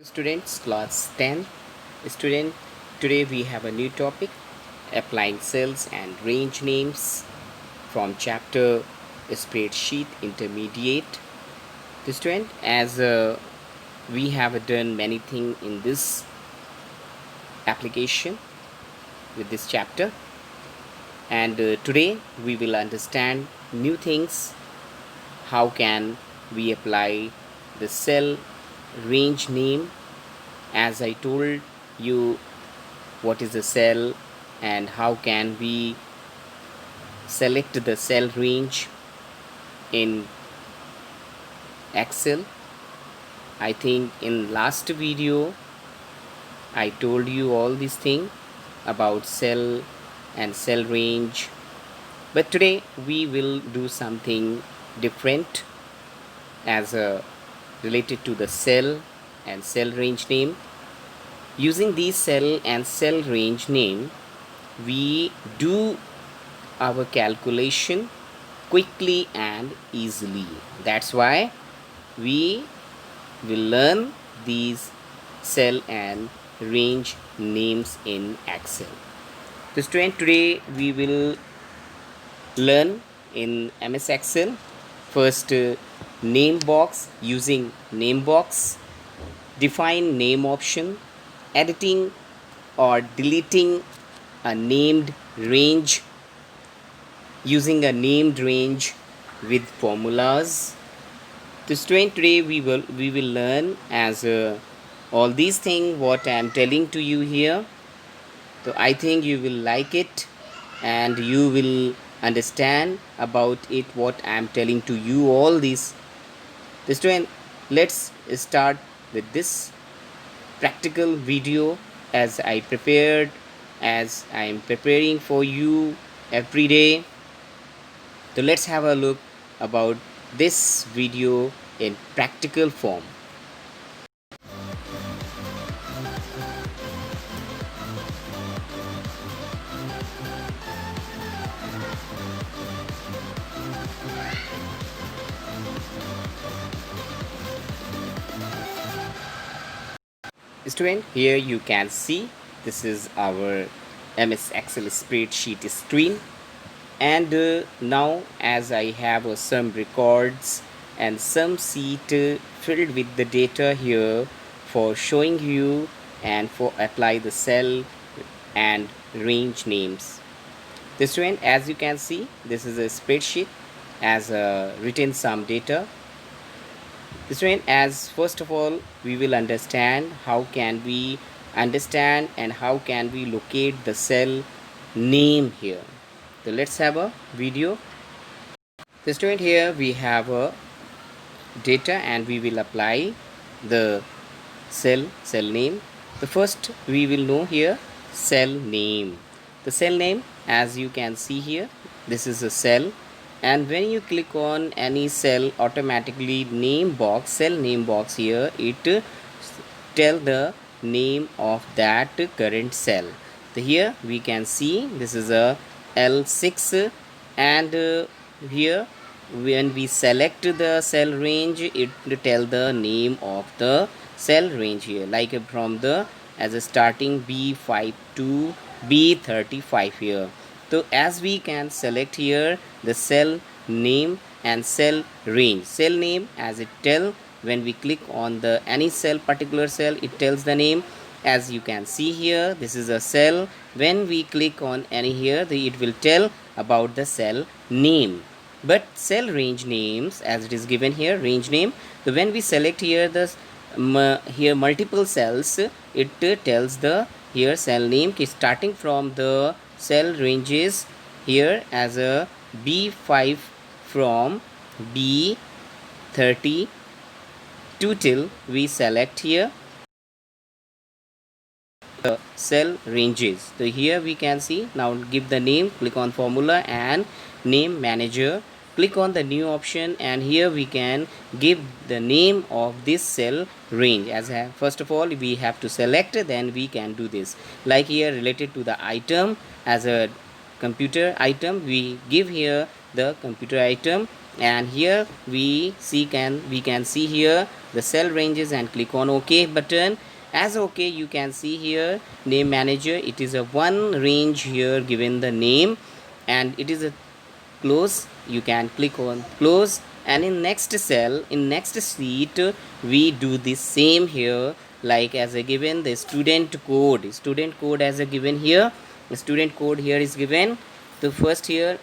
Students, class 10. Student, today we have a new topic, applying cells and range names from chapter Spreadsheet Intermediate. The student, as we have done many things in this application with this chapter, and today we will understand new things. How can we apply the cell range name? As I told you what is a cell and how can we select the cell range in Excel. I think in last video I told you all these things about cell and cell range, but today we will do something different as related to the cell and cell range name. Using these cell and cell range name, we do our calculation quickly and easily. That's why we will learn these cell and range names in Excel. So student, today we will learn in MS Excel first name box. Using name box, define name option, editing or deleting a named range, using a named range with formulas. The student, today we will learn as all these things what I am telling to you here. So I think you will like it and you will understand about it what I am telling to you all these. The student, let's start with this practical video as I am preparing for you every day. So let's have a look about this video in practical form. Student, here you can see this is our MS Excel spreadsheet screen, and now as I have some records and some sheet filled with the data here for showing you and for apply the cell and range names. The student, as you can see, this is a spreadsheet as written some data. The student, as first of all we will understand how can we understand and how can we locate the cell name here. So let's have a video. The student, here we have a data and we will apply the cell name. The first we will know here cell name. The cell name, as you can see here, this is a cell, and when you click on any cell, automatically cell name box here, it tell the name of that current cell. So here we can see this is a L6, and here when we select the cell range, it tell the name of the cell range here, like from the as a starting B5 to B35 here. So as we can select here the cell name and cell range. Cell name, as it tell, when we click on the any cell, particular cell, it tells the name. As you can see here, this is a cell. When we click on any here, it will tell about the cell name. But cell range names, as it is given here, range name, so when we select here the here multiple cells, it tells the here cell name starting from the cell ranges here as a B5 from B32 till we select here the cell ranges. So here we can see, now give the name, click on formula and name manager, click on the new option, and here we can give the name of this cell range. As first of all we have to select, then we can do this, like here related to the item, as a computer item we give here the computer item, and here we can see here the cell ranges and click on OK button. As OK, you can see here name manager, it is a one range here given the name, and it is a close. You can click on close, and in next cell, in next sheet, we do the same here, like as a given the student code as a given here. The student code here is given. The first here,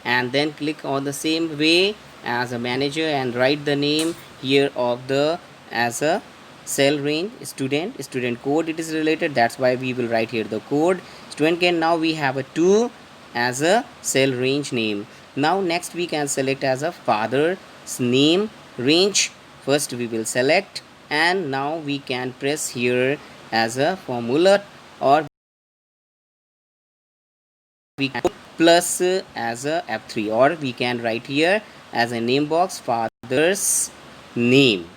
and then click on the same way as a manager and write the name here of the as a cell range student code it is related. That's why we will write here the code student can. Now we have a 2 as a cell range name. Now next we can select as a father's name range. First we will select, and now we can press here as a formula, or we can put plus as a F3, or we can write here as a name box father's name.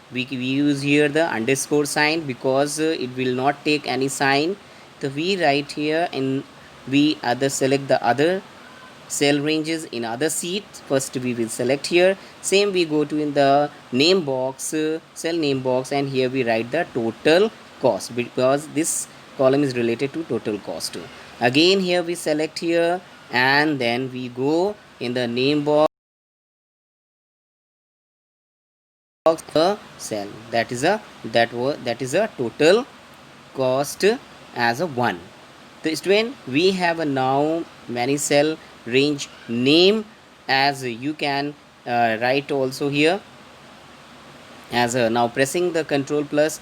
We use here the underscore sign because it will not take any sign. So we write here, and we other select the other cell ranges in other sheet. First we will select here, same we go to in the name box, cell name box, and here we write the total cost because this column is related to total cost. Again here we select here, and then we go in the name box the cell that is a total cost as a 1. The student, we have a now many cell range name, as you can write also here as now pressing the control plus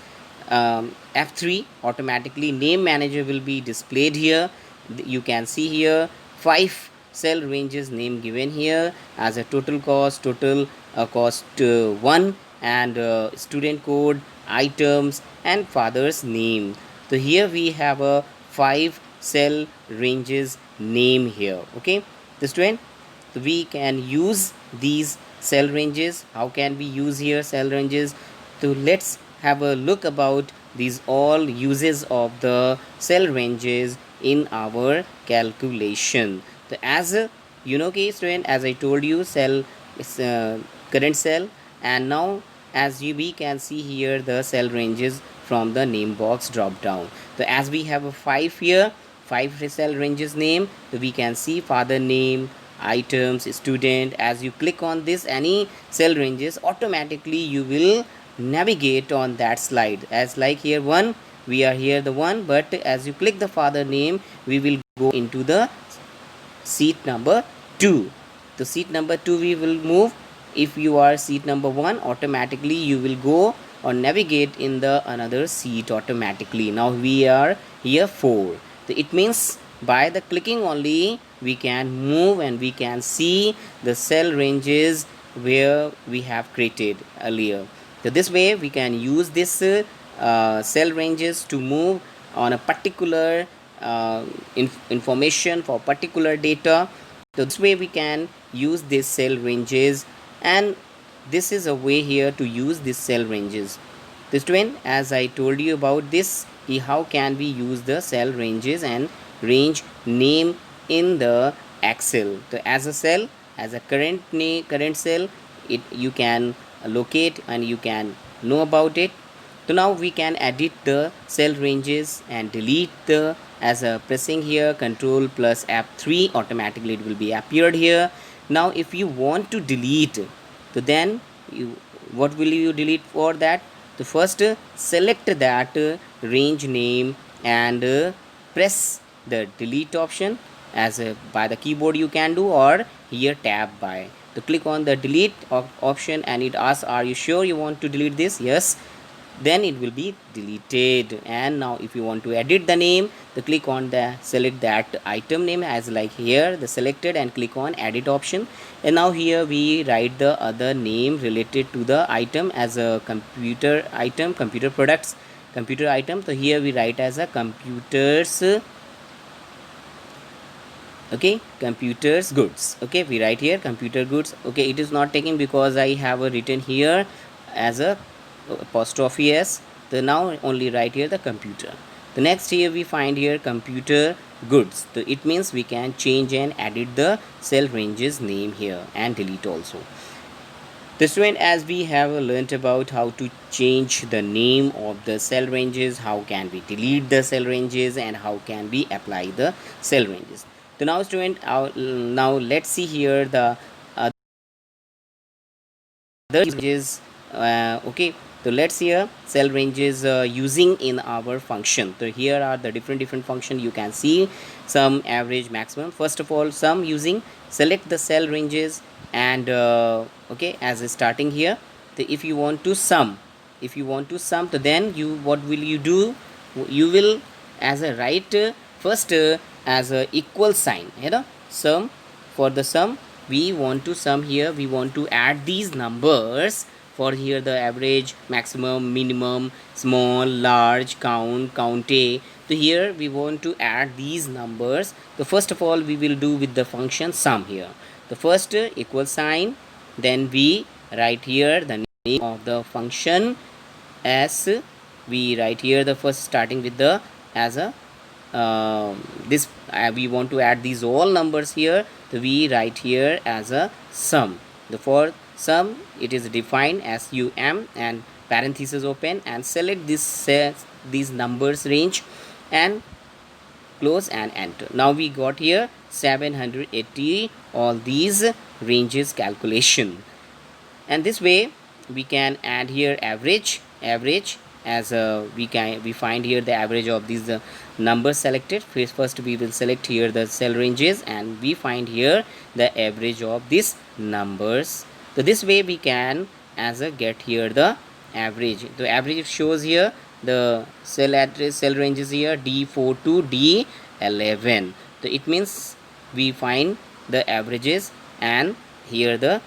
F3, automatically name manager will be displayed here. You can see here 5 cell ranges name given here as a total cost 1, and student code, items, and father's name. So here we have a 5 cell ranges name here. Okay, the student, we can use these cell ranges. How can we use here cell ranges? So let's have a look about these all uses of the cell ranges in our calculation. So as a okay student, as I told you, cell is current cell, and now as we can see here the cell ranges from the name box drop down. So as we have a 5 here, 5 cell ranges name, so we can see father name, items, student. As you click on this any cell ranges, automatically you will navigate on that slide. As like here 1, we are here the 1, but as you click the father name, we will go into the seat number 2. The seat number 2 we will move. If you are seat number 1, automatically you will go or navigate in the another seat automatically. Now we are here 4. So it means by the clicking only we can move and we can see the cell ranges where we have created earlier. So this way we can use this cell ranges to move on a particular information for particular data. So this way we can use these cell ranges, and this is a way here to use these cell ranges. The student, as I told you about this, how can we use the cell ranges and range name in the Excel. So as a cell, as a current cell, it you can locate and you can know about it. So now we can edit the cell ranges and delete the, as a pressing here control plus F3, automatically it will be appeared here. Now if you want to delete, so then what will you delete for that? So first select that range name and press the delete option, as by the keyboard you can do, or here tab by. So click on the delete option, and it asks, are you sure you want to delete this? Yes, then it will be deleted. And now if you want to edit the name, the click on the select that item name as like here the selected, and click on edit option. And now here we write the other name related to the item as a computer item, computer products, computer item. So here we write as a computers, okay, computers goods. Okay, we write here computer goods. Okay, it is not taking because I have a written here as a apostrophe s. The now only write here the computer. The next here we find here computer goods. So it means we can change and edit the cell ranges name here and delete also. The student, as we have learnt about how to change the name of the cell ranges, how can we delete the cell ranges, and how can we apply the cell ranges. So now student, now let's see here the ranges. Okay, so let's here cell ranges using in our function. So here are the different function. You can see sum, average, maximum. First of all, sum using select the cell ranges, and okay, as a starting here, the if you want to sum, so then you, what will you do? You will as a write first as a equal sign, you know, sum. For the sum, we want to sum here, we want to add these numbers. For here the average, maximum, minimum, small, large, count, count a. So here we want to add these numbers. So first of all, we will do with the function sum here. The first equal sign, then we write here the name of the function as, we write here the first starting with the as a this we want to add these all numbers here, so we write here as a sum. The for sum, it is defined as sum and parenthesis open, and select this these numbers range and close and enter. Now we got here 780 all these ranges calculation. And this way we can add here average as we find here the average of these numbers selected. First we will select here the cell ranges, and we find here the average of these numbers. So this way we can as a get here the average. The average shows here the cell ranges here D4 to D11. So it means we find the averages and here the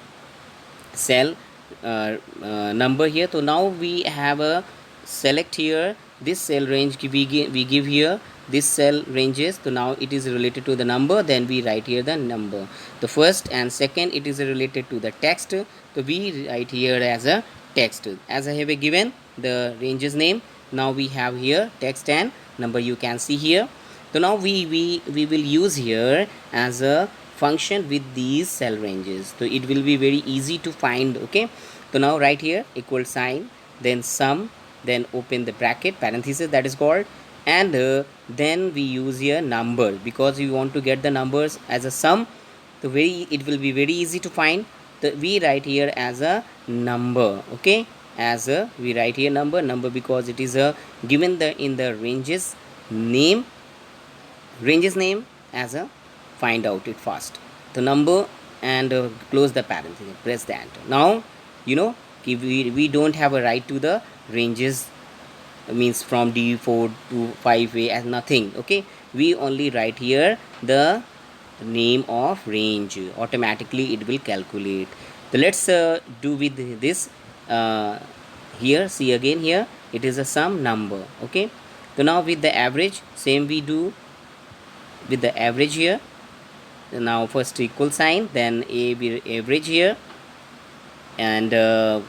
cell number here. So now we have a select here this cell range, we give here this cell ranges. So now it is related to the number, then we write here the number. The first and second, it is related to the text, so we write here as a text. As I have given the ranges name, now we have here text and number, you can see here. So now we will use here as a function with these cell ranges, so it will be very easy to find. Okay, so now right here equal sign, then sum, then open the bracket parenthesis, that is called, and then we use here number because we want to get the numbers as a sum. So it will be very easy to find. We write here as a number. Okay, as a we write here number because it is a given the in the ranges name as a find out it fast the number, and close the parenthesis, press the enter. Now you know we don't have a right to the ranges, means from D4 to 5a as nothing. Okay, we only write here the name of range, automatically it will calculate. So let's do with this here. See again here it is a sum number. Okay, so now with the average, same we do with the average here. Now first equal sign, then average here, and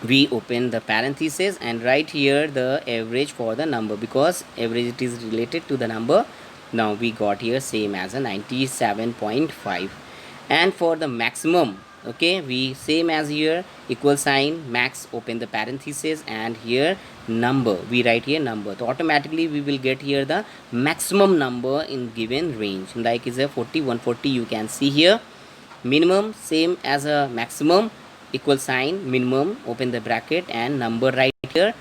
we open the parenthesis and write here the average for the number because average it is related to the number. Now we got here same as a 97.5. And for the maximum, okay, we same as here equal sign, max, open the parenthesis, and here number, we write here number. So automatically we will get here the maximum number in given range, like is a 40, 140, you can see here. Minimum same as a maximum, equal sign, minimum, open the bracket, and number right here,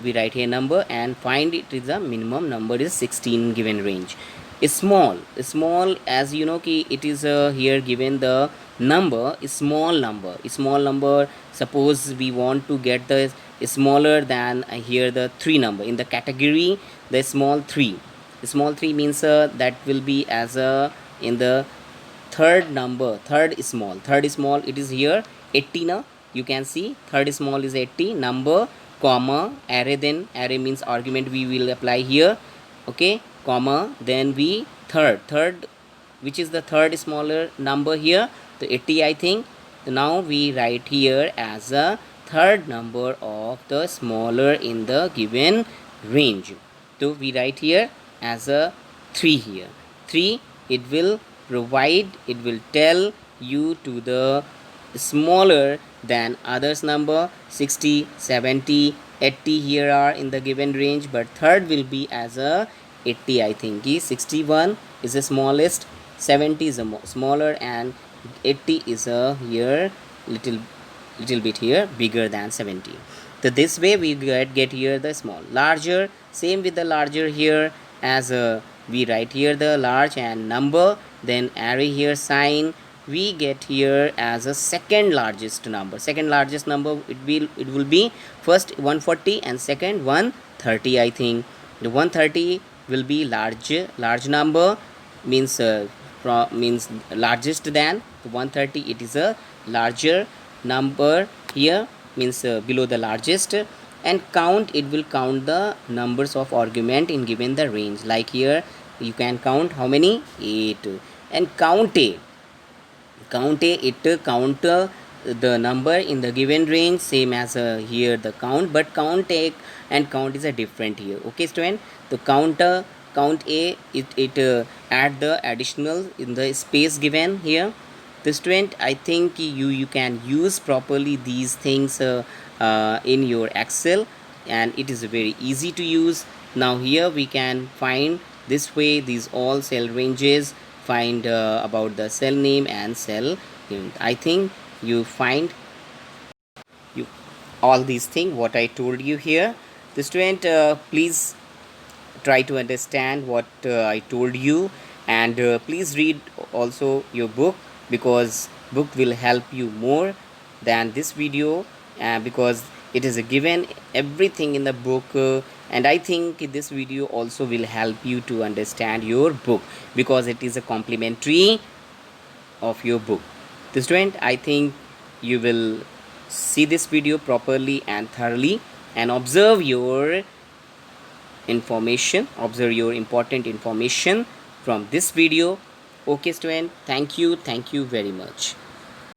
we write here number and find it is a minimum number is 16 given range. Small as you know ki it is here given the number is small number. Suppose we want to get the smaller than here the 3 number in the category, the small 3 means that will be as a in the third number, third small, it is here 80 now, you can see third small is 80 number, comma, array, then array means argument we will apply here. Okay, comma, then we third which is the third smaller number here, the 80 I think. Now we write here as a third number of the smaller in the given range. So we write here as a 3 here. 3, it will provide, it will tell you to the smaller than others number. 60, 70, 80 here are in the given range, but third will be as a 80. I think 61 is the smallest, 70 is a smaller, and 80 is a here little bit here bigger than 70. So this way we get here the small. Larger, same with the larger here, as we write here the large and number, then array here sign, we get here as a second largest number. Second largest number, it will be first 140 and second 130. I think the 130 will be large number, means means largest than the 130. It is a larger number here, means below the largest. And count, it will count the numbers of argument in given the range. Like here you can count how many, 8. And count a, it count the number in the given range, same as here the count, but count a and count is a different here. Okay student, the count a, it add the additional in the space given here. The student, I think you can use properly these things in your Excel, and it is very easy to use. Now here we can find this way these all cell ranges, find about the cell name and cell name. I think you find you all these things what I told you here. The student, please try to understand what I told you, and please read also your book, because book will help you more than this video, because it is given everything in the book, and I think this video also will help you to understand your book, because it is a complementary of your book. The student, I think you will see this video properly and thoroughly, and observe your information, observe your important information from this video. Okay student, thank you very much.